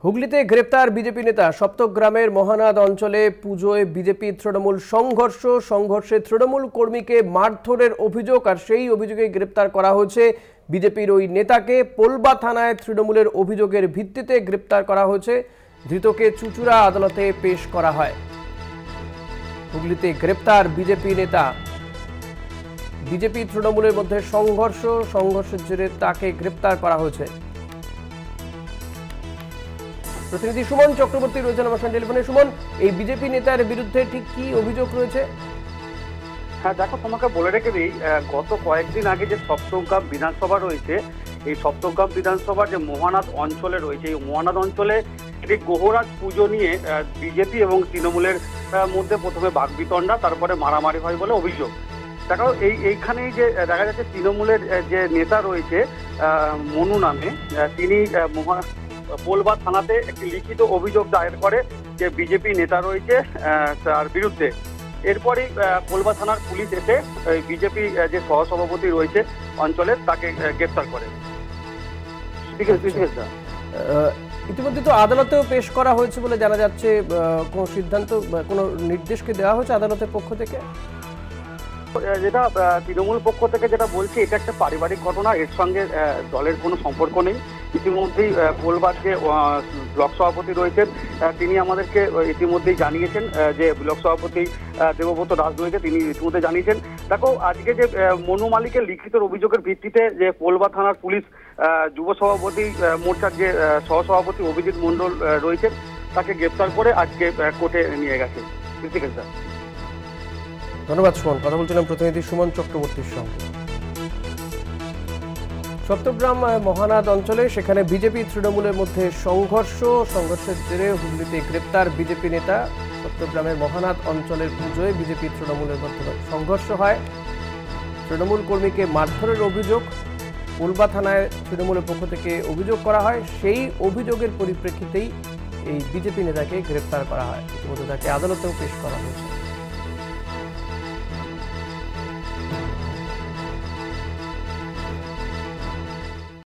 হুগলিতে গ্রেপ্তার বিজেপি নেতা সপ্তগ্রামের মহানাদ অঞ্চলে পুজোয় বিজেপি তৃণমূল সংঘর্ষে তৃণমূল কর্মীকে মারধরের অভিযোগ আর সেই অভিযোগে গ্রেপ্তার করা হয়েছে বিজেপির ওই নেতাকে। পোলবা থানায় তৃণমূলের অভিযোগের ভিত্তিতে গ্রেপ্তার করা হয়েছে। ধৃতকে চুঁচুড়া আদালতে পেশ করা হয়। হুগলিতে গ্রেপ্তার বিজেপি নেতা। বিজেপি তৃণমূলের মধ্যে সংঘর্ষের জেরে তাকে গ্রেপ্তার করা হয়েছে। প্রতিনিধি সুমন চক্রবর্তী রয়েছেন আমার সঙ্গে টেলিফোনে। সুমন, এই বিজেপি নেতার বিরুদ্ধে ঠিক কি অভিযোগ রয়েছে? হ্যাঁ দেখো, তোমাকে বলে রেখে দিই, গত কয়েকদিন আগে যে সপ্তগ্রাম বিধানসভা রয়েছে, এই সপ্তগ্রাম বিধানসভার যে মহানাদ অঞ্চলে রয়েছে, এই মহানাদ অঞ্চলে একটি গোহরাজ পুজো নিয়ে বিজেপি এবং তৃণমূলের মধ্যে প্রথমে বাকবিতণ্ডা, তারপরে মারামারি হয় বলে অভিযোগ। দেখো এইখানেই যে দেখা যাচ্ছে তৃণমূলের যে নেতা রয়েছে মনু নামে, তিনি পোলবা থানাতে একটি লিখিত অভিযোগ দায়ের করে যে বিজেপি নেতা রয়েছে তার বিরুদ্ধে। এরপরই পোলবা থানার পুলিশ এসে বিজেপি যে সহসভাপতি রয়েছে অঞ্চলের তাকে গ্রেপ্তার করে। ইতিমধ্যে তো আদালতেও পেশ করা হয়েছে বলে জানা যাচ্ছে। কোন সিদ্ধান্ত, কোনো নির্দেশকে দেওয়া হয়েছে আদালতের পক্ষ থেকে? যেটা তৃণমূল পক্ষ থেকে যেটা বলছে, এটা একটা পারিবারিক ঘটনা, এর সঙ্গে দলের কোনো সম্পর্ক নেই। ইতিমধ্যেই পোলবার যে ব্লক সভাপতি রয়েছেন তিনি আমাদেরকে ইতিমধ্যেই জানিয়েছেন যে ব্লক সভাপতি দেবব্রত দাস রয়েছে, তিনি ইতিমধ্যে জানিয়েছেন। দেখো, আজকে যে মনু মালিকের লিখিত অভিযোগের ভিত্তিতে যে পোলবা থানার পুলিশ যুব সভাপতি মোর্চার যে সহসভাপতি অভিজিৎ মণ্ডল রয়েছেন তাকে গ্রেপ্তার করে আজকে কোর্টে নিয়ে গেছে। ধন্যবাদ সুমন। কথা বলছিলাম প্রতিনিধি সুমন চক্রবর্তীর সঙ্গে। সপ্তগ্রাম মহানাদ অঞ্চলে সেখানে বিজেপি তৃণমূলের মধ্যে সংঘর্ষের জেরে হুগলিতে গ্রেপ্তার বিজেপি নেতা। সপ্তগ্রামের মহানাদ অঞ্চলের পুজোয় বিজেপি তৃণমূলের মধ্যে সংঘর্ষ হয়। তৃণমূল কর্মীকে মারধরের অভিযোগ পোলবা থানায় তৃণমূলের পক্ষ থেকে অভিযোগ করা হয়। সেই অভিযোগের পরিপ্রেক্ষিতেই এই বিজেপি নেতাকে গ্রেপ্তার করা হয়। ইতিমধ্যে তাকে আদালতেও পেশ করা হয়েছে।